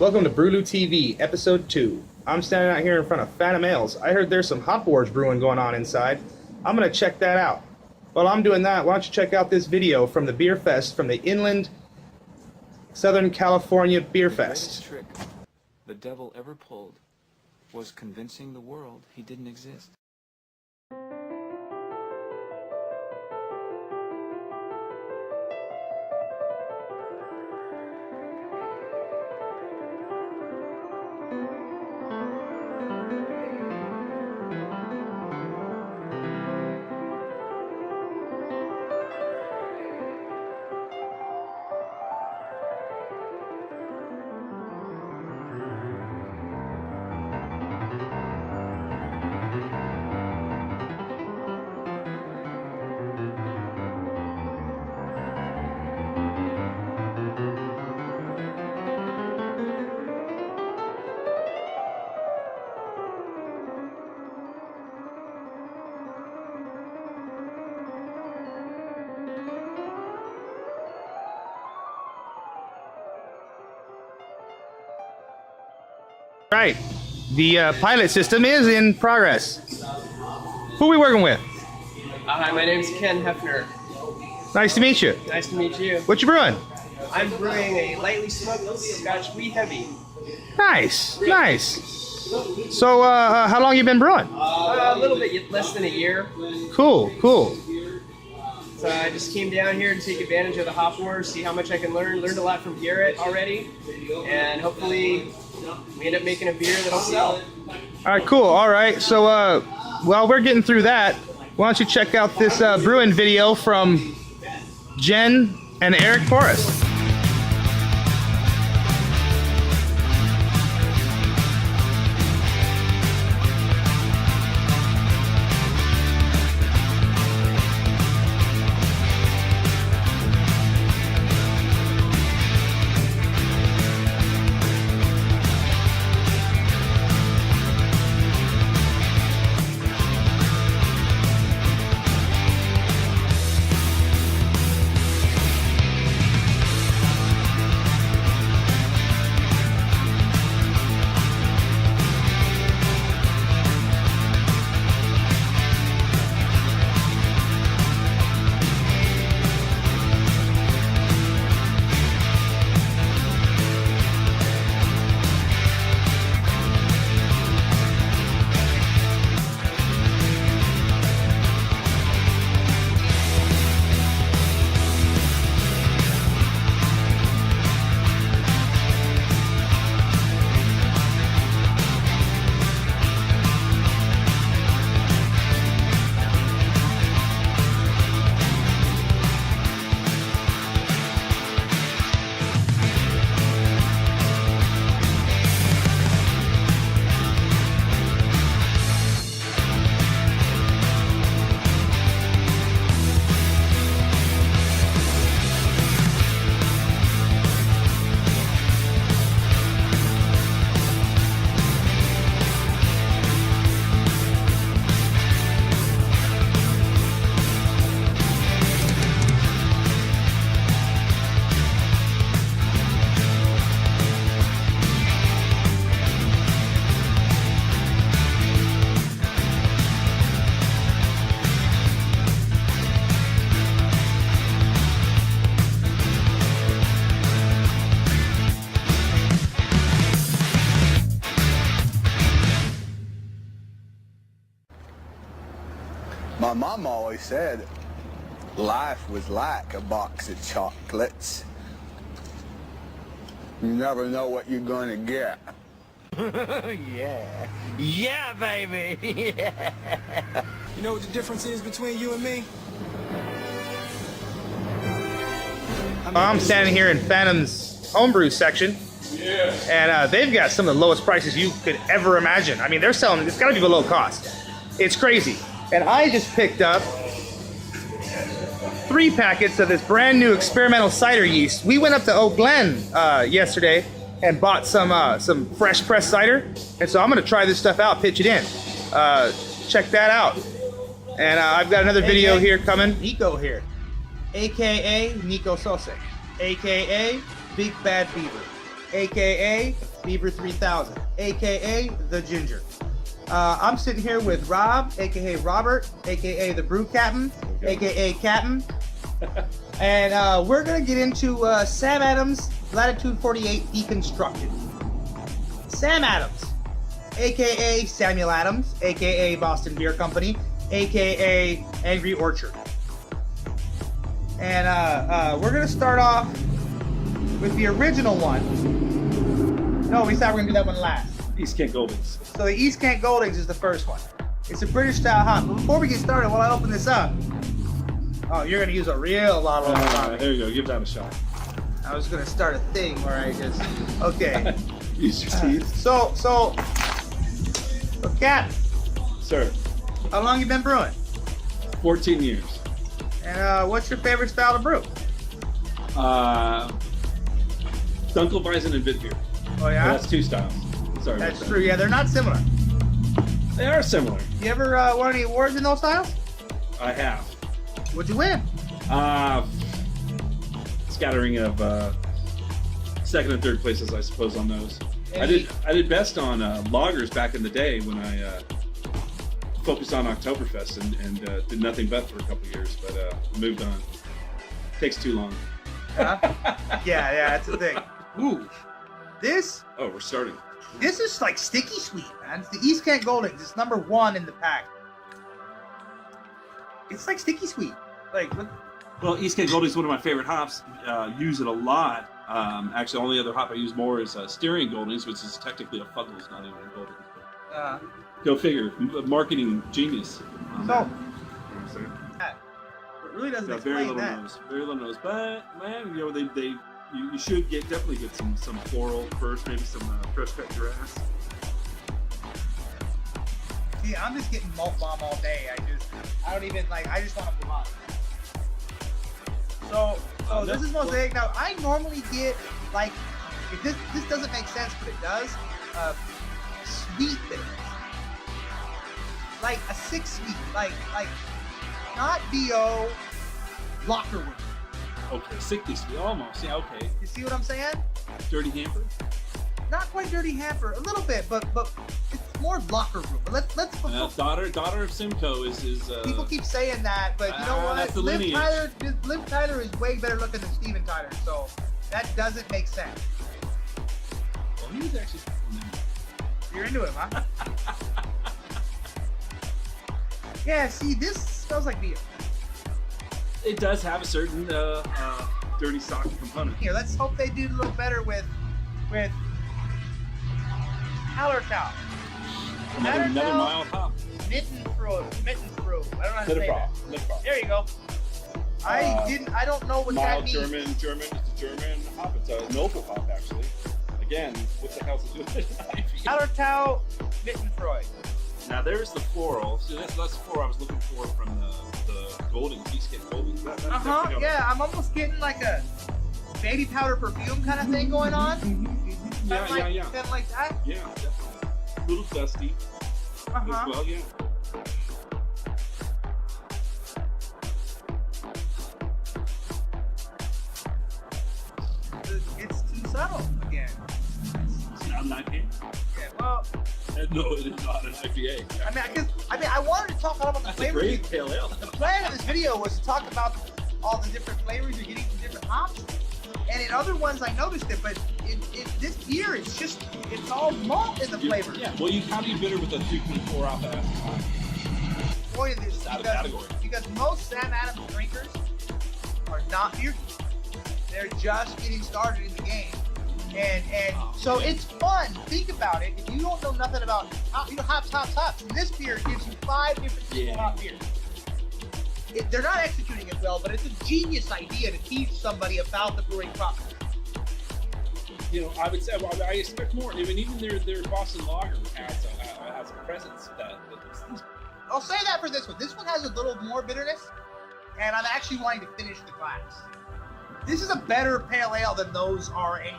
Welcome to Brew TV, Episode 2. I'm standing out here in front of Phantom Ales. I heard there's some hop wars brewing going on inside. I'm going to check that out. While I'm doing that, why don't you check out this video from the Beer Fest, from the Inland Southern California Beer Fest. The trick the devil ever pulled was convincing the world he didn't exist. Right, the pilot system is in progress. Who are we working with? Hi, my name's Ken Hefner. Nice to meet you. Nice to meet you. What you brewing? I'm brewing a lightly smoked Scotch Wee Heavy. Nice, nice. So, how long you been brewing? A little bit less than a year. Cool, cool. So I just came down here to take advantage of the hop wars, see how much I can learn. Learned a lot from Garrett already, and hopefully we end up making a beer that'll sell. All right, cool. All right. So, while we're getting through that, why don't you check out this brewing video from Jen and Eric Forrest. My mom always said life was like a box of chocolates. You never know what you're gonna get. Yeah. Yeah, baby. Yeah. You know what the difference is between you and me? I'm standing here in Phantom's homebrew section. Yeah. And they've got some of the lowest prices you could ever imagine. I mean, they're selling, it's gotta be below cost. It's crazy. And I just picked up 3 packets of this brand new experimental cider yeast. We went up to Oak Glen yesterday and bought some fresh pressed cider. And so I'm gonna try this stuff out, pitch it in. Check that out. And I've got another video here coming. Nico here, AKA Nico Sose, AKA Big Bad Beaver, AKA Beaver 3000, aka the Ginger. I'm sitting here with Rob, aka Robert, aka the Brew Captain, aka Captain. And we're gonna get into Sam Adams Latitude 48 Deconstructed. Sam Adams, aka Samuel Adams, aka Boston Beer Company, aka Angry Orchard. And we're gonna start off with the original one. No, we thought we were gonna do that one last. East Kent Goldings. So the East Kent Goldings is the first one. It's a British style hop. But before we get started, while I open this up, oh, you're gonna use a real lot of There you go. Give that a shot. I was gonna start a thing where I just okay. Use your teeth. So, Cap, Sir, how long you been brewing? 14 years. And what's your favorite style to brew? Dunkelweizen and Bitbier. Oh yeah, That's two styles. Sorry that's about true. Yeah, they're not similar. that. They are similar. You ever won any awards in those styles? I have. What'd you win? Scattering of second and third places, I suppose, on those. Any- I did best on lagers back in the day when I focused on Oktoberfest and did nothing but for a couple of years, but moved on. Takes too long. Huh? Yeah, that's the thing. Ooh, this Oh, we're starting. is like sticky sweet, man. It's the East Kent Goldings. It's number 1 in the pack. It's like sticky sweet. Like, look. Well, East Kent Golding is one of my favorite hops. Use it a lot. Actually, the only other hop I use more is Styrian Goldings, which is technically a Fuggles, not even a Goldings. Go figure. Marketing genius. So, it really doesn't Got explain very little that. nose, very little nose. But man, you know you should definitely get some floral first, maybe some fresh cut grass. See, I'm just getting malt bomb all day. I don't even like. I just want to block. So this is mosaic. Now I normally get like, if this doesn't make sense, but it does. Sweet bitters, like a 6 sweet, like not BO, locker room. Okay, sickly sweet, almost. Yeah, okay. You see what I'm saying? Dirty hamper. Not quite dirty hamper, a little bit, but it's more locker room. But let's Daughter of Simcoe is. people keep saying that, but you know what? That's the lineage. Liv Tyler is way better looking than Steven Tyler, so that doesn't make sense. Well, he was actually. You're into it, huh? Yeah, see, this smells like beer. It does have a certain dirty sock component. Here, let's hope they do a little better with Hallertau. Another mild hop. Mittenfroh. I don't know how to say that. Litterfroh. There you go. I don't know what that Mild means. German. It's a German hop. It's a noble hop, actually. Again, what the hell's it doing? Hallertau Mittenfroh. Now there's the floral. So that's the floral I was looking for from the Goldings, East Kent Goldings. Yeah, I'm almost getting like a baby powder perfume kind of thing going on. Yeah. Kind of like that. Yeah, definitely. A little dusty as well, yeah. It's too subtle again. It's not an IPA. Yeah, well, No, it is not an IPA. I wanted to talk about the That's a flavors. great pale ale. The plan of this video was to talk about all the different flavors you're getting from different hops. And in other ones, I noticed it, but in this beer, it's all malt in the flavor. Yeah. Well, you can't be bitter with a 3.4 alpha acid. Point of this It's out of category. because most Sam Adams drinkers are not beer geeks. They're just getting started in the game. And so it's fun. Think about it. If you don't know nothing about hops, and this beer gives you 5 different single hop beers. They're not executing it well, but it's a genius idea to teach somebody about the brewing process. You know, I would say, well, I expect more. I mean, even their Boston Lager has a presence that I'll say that for this one. This one has a little more bitterness, and I'm actually wanting to finish the glass. This is a better pale ale than those are anything.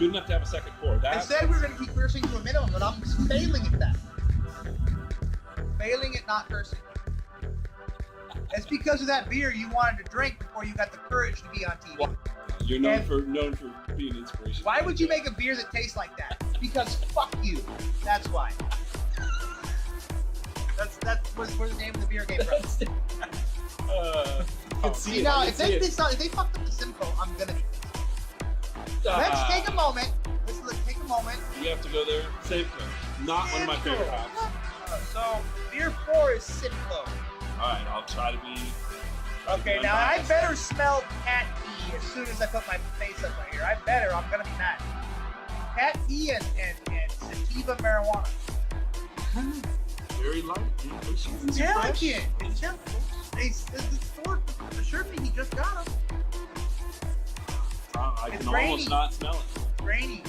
good enough to have a second pour. I said we were going to keep cursing to a minimum, but I'm failing at that. Failing at not cursing. It's because of that beer you wanted to drink before you got the courage to be on TV. You're known And- for being inspirational. Why would you make a beer that tastes like that? Because fuck you. That's why. That's where the name of the beer came from. See, Now, I if can see they it. if they fucked up the Simcoe, I'm gonna be pissed. Let's take a moment. Let's take a moment. You have to go there. Simcoe. Not one of my favorite hops. So beer 4 is Simcoe. All right, I'll try to be. Okay, now I better smell cat pee as soon as I put my face up right here. I better. I'm gonna be mad. Cat pee and sativa marijuana. Very light. It's delicate. It's simple. The store assured me he just got them. I It's can rainy. almost not smell it. Rainy.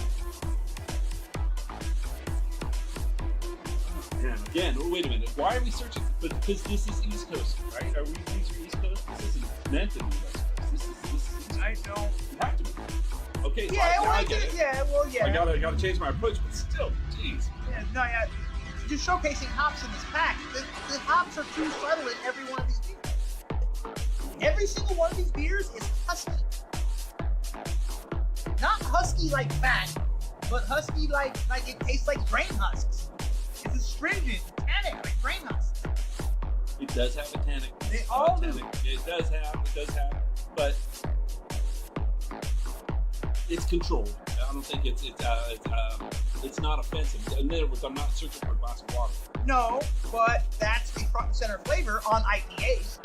Yeah. Again, oh, wait a minute. Why are we searching? But because this is East Coast, right? Are we these are East Coast? This isn't meant to be West Coast. This is I don't. you have to be. Okay, so Yeah, now well, I get it. yeah, well, yeah. I gotta change my approach, but still, jeez. Yeah, no, yeah. Just showcasing hops in this pack. The hops are too subtle in every one of these beers. Every single one of these beers is husky. Not husky like fat, but husky like it tastes like grain husks. It's astringent, tannic, like grain husks. It does have a tannic. They all do. It does have, but it's controlled. I don't think it's not offensive. In other words, I'm not searching for a glass of water. No, but that's the front and center flavor on IPAs.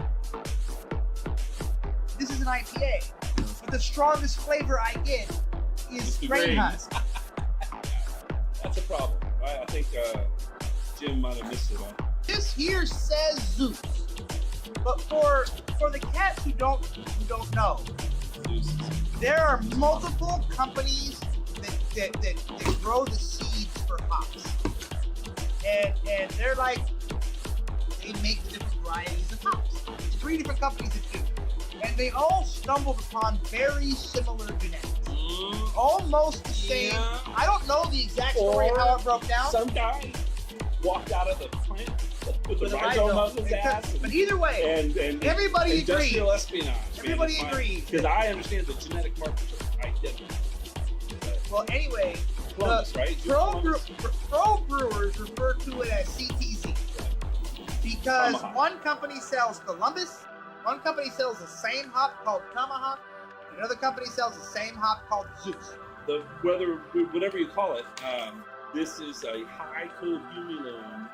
This is an IPA, but the strongest flavor I get is It's the grain grain. husk. That's a problem. I think Jim might have missed it. This here says Zeus, but for the cats who don't know, there are multiple companies that grow the seeds for hops, and they're like they make the different varieties of hops. There's 3 different companies that do, and they all stumbled upon very similar genetics, almost the same. Yeah. I don't know the exact story of how it broke down. Some guy walked out of the plant with the With a rhizome rhizome. up his ass. But either way, and everybody industrial agrees. espionage. Everybody agrees. Because I understand the genetic markers are identical. well, anyway, Columbus, the right? pro brewers refer to it as CTZ because Tomahawk. one company sells Columbus, one company sells the same hop called Tomahawk, and another company sells the same hop called Zeus. Whatever you call it, this is a high cohumulone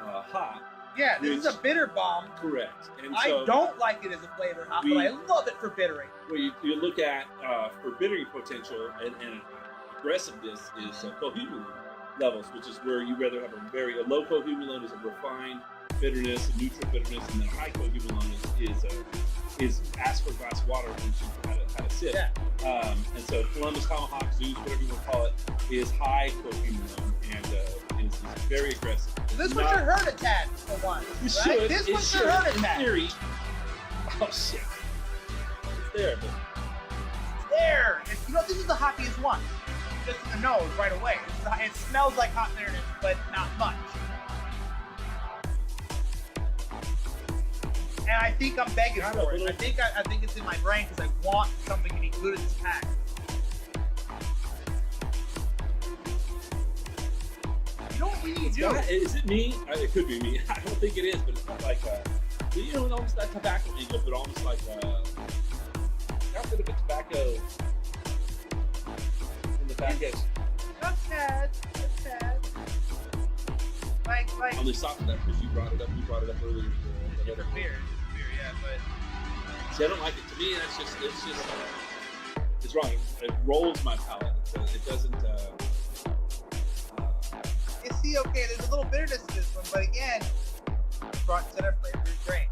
hop. Yeah, this is a bitter bomb. Correct. And I so don't like it as a flavor hop, but I love it for bittering. what you look at for bittering potential and aggressiveness is cohumulone levels, which is where you rather have a low cohumulone is a refined bitterness, a neutral bitterness, and then a high cohumulone is ask for a glass of water once you've had a sip. Yeah. And so Columbus, Tomahawk, Zeus, whatever you want to call it, is high cohumulone and is very aggressive. This one should hurt a tad for one. It Right? should. This it one should should, hurt a in tad. theory. Oh shit! It's there, but There. This is the hoppiest one. Just in the nose right away. It smells like hot bitterness, but not much. And I think I'm begging Got a for it. little- I think it's in my brain because I want something to be included in this pack. You know what we need to do? Is it me? It could be me. I don't think it is, but it's not like almost like tobacco legal, but almost like not bit of a tobacco in the package. Not sad. Like Only softened that because you brought it up. You brought it up earlier. different beer, yeah, but See, I don't like it. To me, it's wrong. It rolls my palate. It doesn't. you see, okay, there's a little bitterness to this one, but again, front and center flavor is great.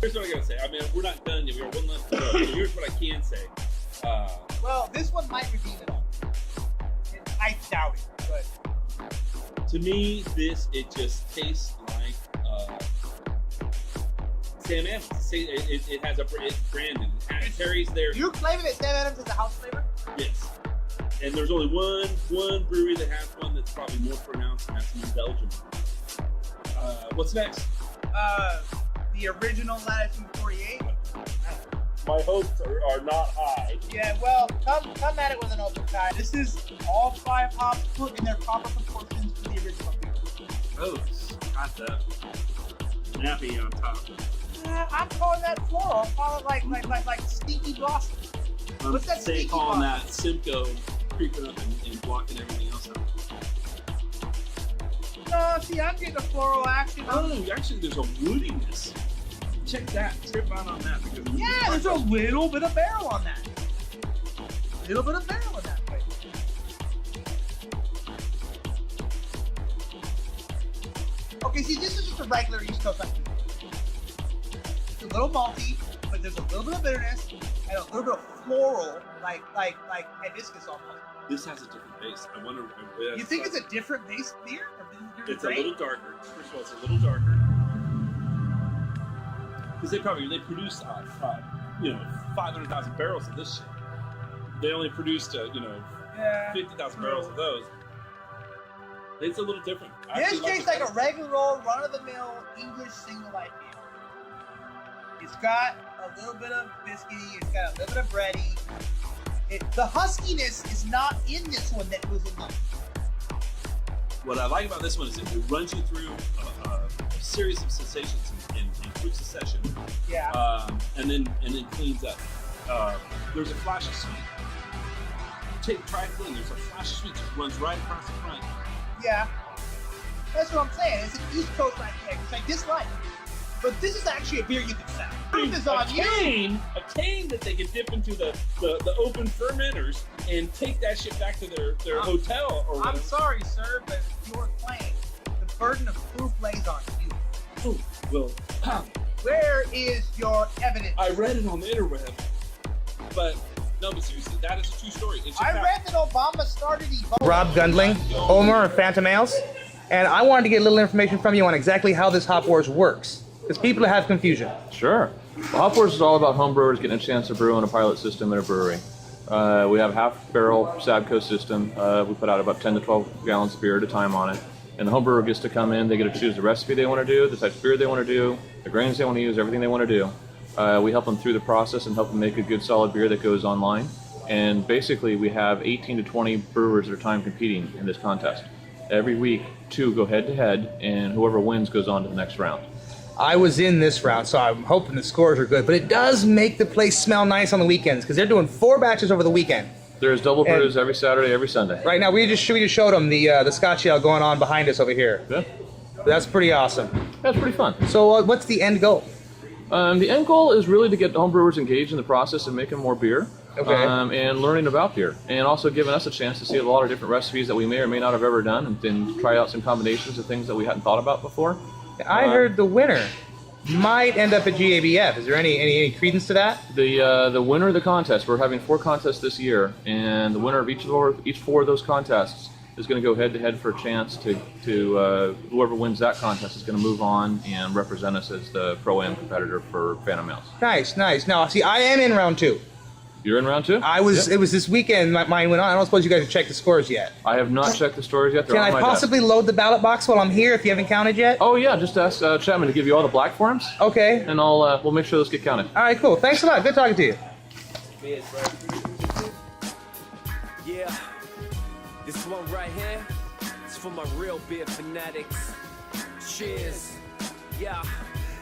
Here's what I gotta say. I mean, we're not done yet. We are one left to go. So here's what I can say. Well, this one might redeem it all. I doubt it, but To me, it just tastes like Sam Adams. It has it's branded. It carries their you're claiming that Sam Adams is a house flavor? yes. And there's only one brewery that has one that's probably more pronounced, and that's in Belgium. What's next? The original Latitude 48. My hopes are not high. Yeah, well, come at it with an open mind. This is all 5 hops put in their proper proportions to the original beer. Oh, it's got that nappy on top. I'm calling that floral. I'm calling it like stinky blossom. What's that Say stinky calling blossom? that Simcoe creeping up and blocking everything else out. No, see, I'm getting a floral action. Oh, actually, there's a woodiness. Check that. Trip out on that. Because Yeah, there's a little bit of barrel on that. A little bit of barrel on that place. Okay, see, this is just a regular East Coast IPA. It's a little malty, but there's a little bit of bitterness and a little bit of floral, like hibiscus almost. this has a different base. I wonder. You think it's a different base beer? Or It's a little darker. First of all, it's a little darker. Because they produced 500,000 barrels of this shit. They only produced 50,000 barrels of those. It's a little different. This tastes like a regular old run-of-the-mill English single IPA. It's got a little bit of biscuity. It's got a little bit of bready. The huskiness is not in this one that was in the. What I like about this one is it runs you through a series of sensations in quick succession. Yeah. And then cleans up. There's a flash of sweet. Try it clean. There's a flash of sweet that runs right across the front. Yeah. That's what I'm saying. It's an East Coast IPA, which I dislike. But this is actually a beer you can sell. Proof is on you. A cane that they can dip into the open fermenters and take that shit back to their hotel or whatever. I'm sorry, sir, but it's your claim. The burden of proof lays on you. Oh, well, Where is your evidence? I read it on the interweb, but no, but seriously, that is a true story. I read that Obama started Ebola. Rob Gundling, owner of Phantom Ales, and I wanted to get a little information from you on exactly how this Hop Wars works, because people have confusion. Sure. Well, Hop Wars is all about home brewers getting a chance to brew on a pilot system in a brewery. We have a half barrel Sabco system. We put out about 10 to 12 gallons of beer at a time on it. And the home brewer gets to come in, they get to choose the recipe they want to do, the type of beer they want to do, the grains they want to use, everything they want to do. We help them through the process and help them make a good solid beer that goes online. And basically we have 18 to 20 brewers at a time competing in this contest. Every week, 2 go head to head, and whoever wins goes on to the next round. I was in this round, so I'm hoping the scores are good, but it does make the place smell nice on the weekends, because they're doing 4 batches over the weekend. There's double brews every Saturday, every Sunday. Right now, we just showed them the Scotch Ale going on behind us over here. Yeah. That's pretty awesome. That's pretty fun. So what's the end goal? The end goal is really to get home brewers engaged in the process of making more beer. Okay. And learning about beer, and also giving us a chance to see a lot of different recipes that we may or may not have ever done, and then try out some combinations of things that we hadn't thought about before. I heard the winner might end up at GABF. Is there any credence to that? The winner of the contest, we're having 4 contests this year, and the winner of each 4 of those contests is going to go head to head for a chance to whoever wins that contest is going to move on and represent us as the Pro-Am competitor for Phantom Ales. Nice. Now, see, I am in round 2. You're in round 2? I was. Yep. It was this weekend. Mine went on. I don't suppose you guys have checked the scores yet. I have not checked the scores yet. They're Can on I my possibly desk. load the ballot box while I'm here if you haven't counted yet? Oh yeah, just ask Chapman to give you all the black forms. Okay. And we'll make sure those get counted. All right, cool. Thanks a lot. Good talking to you. Yeah, this one right here is for my real beer fanatics. Cheers. Yeah.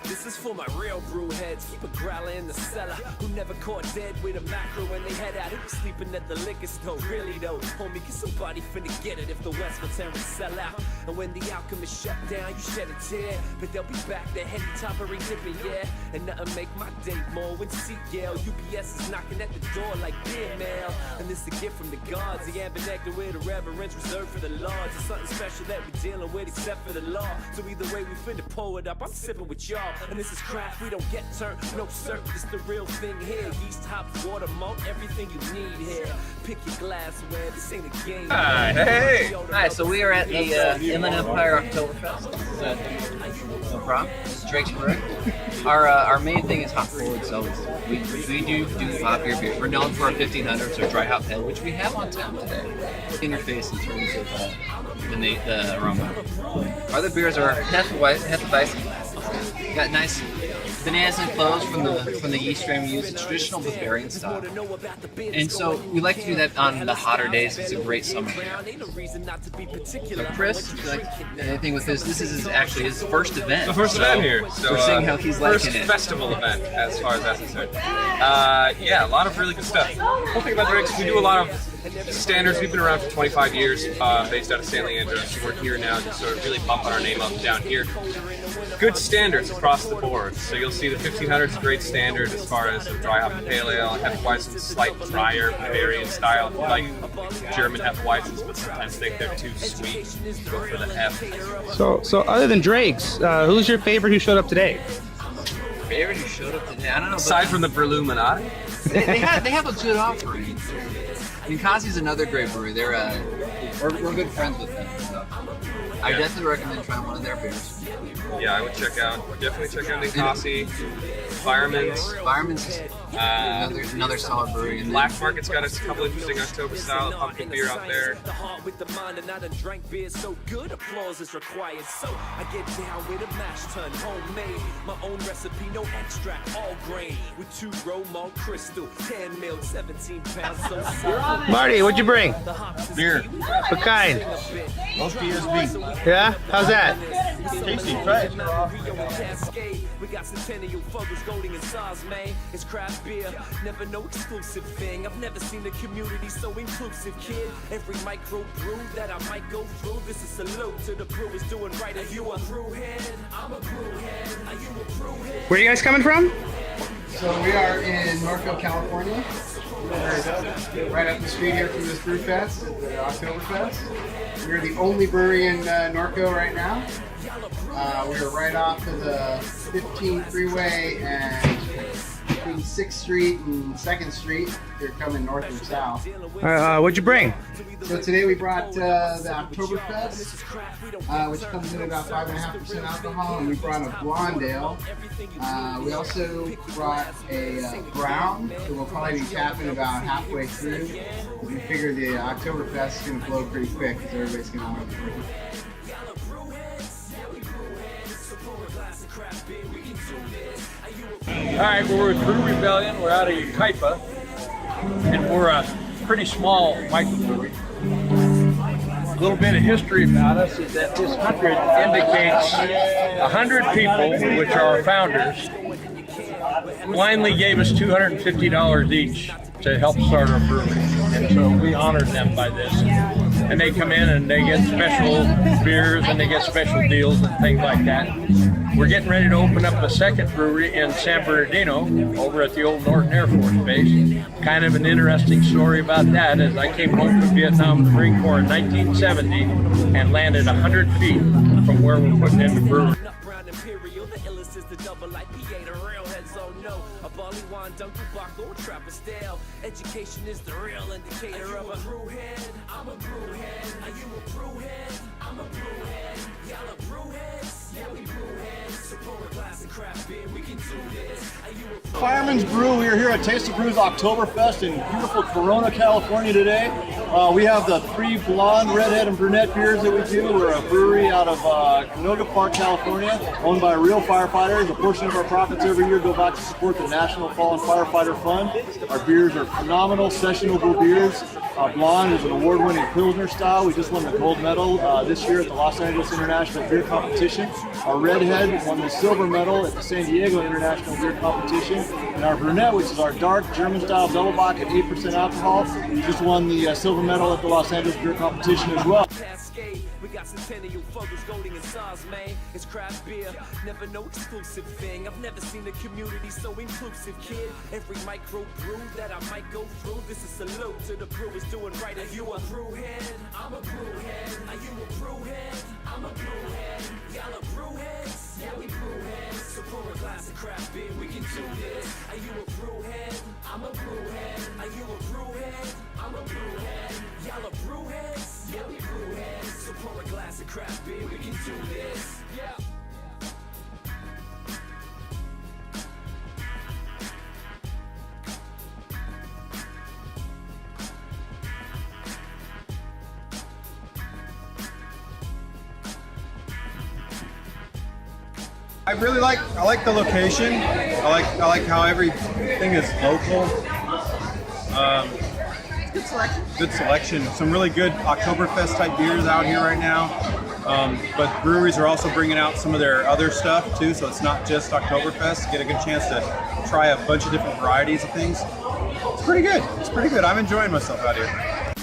This is for my real brew heads, keep a growler in the cellar, who never caught dead with a macro when they head out. Who sleeping at the liquor store, really though, homie, cause somebody finna get it if the West will turn and sell out. And when the Alchemist shut down, you shed a tear, but they'll be back, they're heading toppering dipping, yeah. And nothing make my day more when seat yell. UPS is knocking at the door like beer mail. And this is a gift from the gods, the amber nectar with a reverence reserved for the lords. It's something special that we're dealing with except for the law. So either way we finna pull it up, I'm sipping with y'all. And this is craft, we don't get turned, no sir, it's the real thing here. Yeast, hops, water, malt, everything you need here. Pick your glassware, this ain't a game. Hey! Hi, so we are at the Inland Empire Oktoberfest. No problem. This is Drake's Brew. Our main thing is hop forward, so we do hop your beer. We're known for our 1500s, or dry hop head, which we have on tap today. Interface in terms of the aroma. Other beers are Hefeweizen, Got nice bananas and cloves from the yeast strain we use. It's traditional Bavarian style. And so we like to do that on the hotter days. It's a great summer beer. So Chris, would you like anything with this? This is actually his first event. The first event here. So, we're seeing how he's liking it. First festival event, as far as that's concerned. Yeah, a lot of really good stuff. The whole thing about drinks, we do a lot of standards. We've been around for 25 years, based out of San Leandro. So we're here now, just sort of really bumping our name up down here. Good standards across the board. So you'll see the 1500 is a great standard as far as the dry hop pale ale. Hefeweizens, slight drier Bavarian style, like German Hefeweizens, but sometimes think they're too sweet. Go for the F. So other than Drake's, who's your favorite who showed up today? Favorite who showed up today? I don't know. Aside from the Brew-Luminati? They have a good offering. Ninkasi's another great brewery. They're we're good friends with them. So I definitely recommend trying one of their beers. Yeah, I would definitely check out Ninkasi, Fireman's. Fireman's is another solid brewery. And Black Market's got a couple interesting October style pumpkin beer out there. Marty, what'd you bring? Beer. What kind? Most PSB. Yeah? How's that? Tasty. Try it. We got Centennial Fuggles, Golding and Saws, man. It's craft beer, never no exclusive thing. I've never seen a community so inclusive, kid. Every micro brew that I might go through, this is a salute to the brewers doing right. Are you a brewhead? I'm a brewhead. Are you a brewhead? Where are you guys coming from? So we are in Norco, California. We're right up the street here from this brew fest, the Oktoberfest. We're the only brewery in Norco right now. We're right off of the 15 freeway and between 6th Street and 2nd Street. They're coming north and south. What'd you bring? So today we brought the Oktoberfest, which comes in about 5.5% alcohol, and we brought a blonde ale. We also brought a brown that we'll probably be tapping about halfway through. We figure the Oktoberfest is going to flow pretty quick because everybody's going to want to drink it. Alright, well, we're with Brew Rebellion. We're out of Kaipa, and we're a pretty small microbrewery. A little bit of history about us is that this 100 indicates 100 people, which are our founders, blindly gave us $250 each to help start our brewery. And so we honored them by this. And they come in and they get special beers and they get special deals and things like that. We're getting ready to open up a second brewery in San Bernardino over at the old Norton Air Force Base. Kind of an interesting story about that is I came home from Vietnam, the Marine Corps in 1970 and landed 100 feet from where we're putting in the brewery. Education is the real indicator of a brewhead. I'm a brewhead. Are you a brewhead? I'm a brewhead. Y'all are brewheads. Yeah, we brewheads. So pour a glass of craft beer. We can do this. Are you a Fireman's Brew. We are here at Taste of Brews Oktoberfest in beautiful Corona, California today. We have the 3 blonde, redhead, and brunette beers that we do. We're a brewery out of Canoga Park, California, owned by real firefighters. A portion of our profits every year go back to support the National Fallen Firefighter Fund. Our beers are phenomenal, sessionable beers. Blonde is an award-winning Pilsner style. We just won the gold medal this year at the Los Angeles International Beer Competition. Our redhead won the silver medal at the San Diego International Beer Competition. And our brunette, which is our dark German-style double bock at 8% alcohol, just won the silver medal at the Los Angeles Beer Competition as well. We got Centennial Fuggles, Golding and Saws, man. It's craft beer, never no exclusive thing. I've never seen a community so inclusive, kid. Every micro brew that I might go through, this is a salute to the brewers doing right. Are you a brewhead? I'm a brewhead. Are you a brewhead? I'm a brewhead. Y'all are brewheads. Yeah, we brewheads. So pour a glass of craft beer, we can do this. Are you a brewhead? I'm a brewhead. Are you a brewhead? I'm a brewhead. Y'all are brewheads. Yeah, we brewheads. So pour a glass of craft beer, we can do this. Yeah. I like the location. I like how everything is local. Good selection. Good selection. Some really good Oktoberfest type beers out here right now. But breweries are also bringing out some of their other stuff too, so it's not just Oktoberfest. Get a good chance to try a bunch of different varieties of things. It's pretty good. It's pretty good. I'm enjoying myself out here.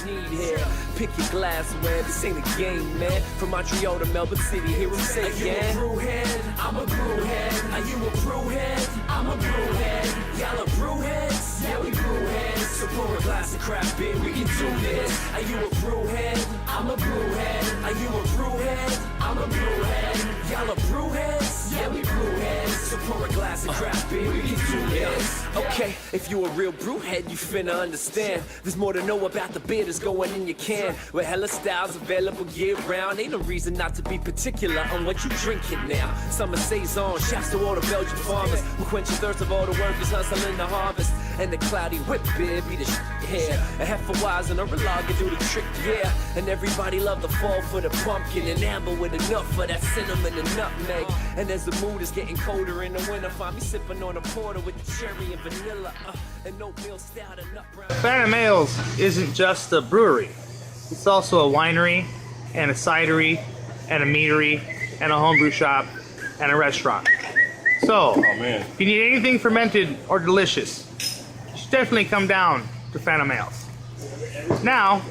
Pick your glassware, this ain't a game, man. From Montreal to Melbourne City, hear him say, yeah. Are you a brewhead? I'm a brewhead. Are you a brewhead? I'm a brewhead. Y'all are brewheads? Yeah, we brewheads. So pour a glass of craft beer, we can do this. Are you a brewhead? I'm a brewhead. Are you a brewhead? I'm a brewhead. Y'all are brewheads? Yeah, we brewheads. So pour a glass of craft beer, we can do this. Okay, if you a real brewhead, you finna understand. There's more to know about the beer that's going in your can. With hella styles available year round, ain't no reason not to be particular on what you drinking now. Summer saison, shouts to all the Belgian farmers who quench the thirst of all the workers hustling the harvest. And the cloudy whip beer be the here. A Hefeweizen or a lager do the trick, yeah. And everybody love the fall for the pumpkin and amber with enough for that cinnamon and nutmeg. And as the mood is getting colder in the winter, find me sipping on a porter with the cherry and vanilla and oatmeal stout and nut brown. Phantom Ales isn't just a brewery. It's also a winery, and a cidery, and a meadery, and a homebrew shop, and a restaurant. So, if you need anything fermented or delicious, you should definitely come down to Phantom Ales. Now,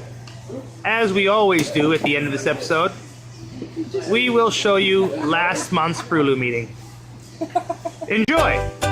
as we always do at the end of this episode, we will show you last month's Brewloo meeting. Enjoy!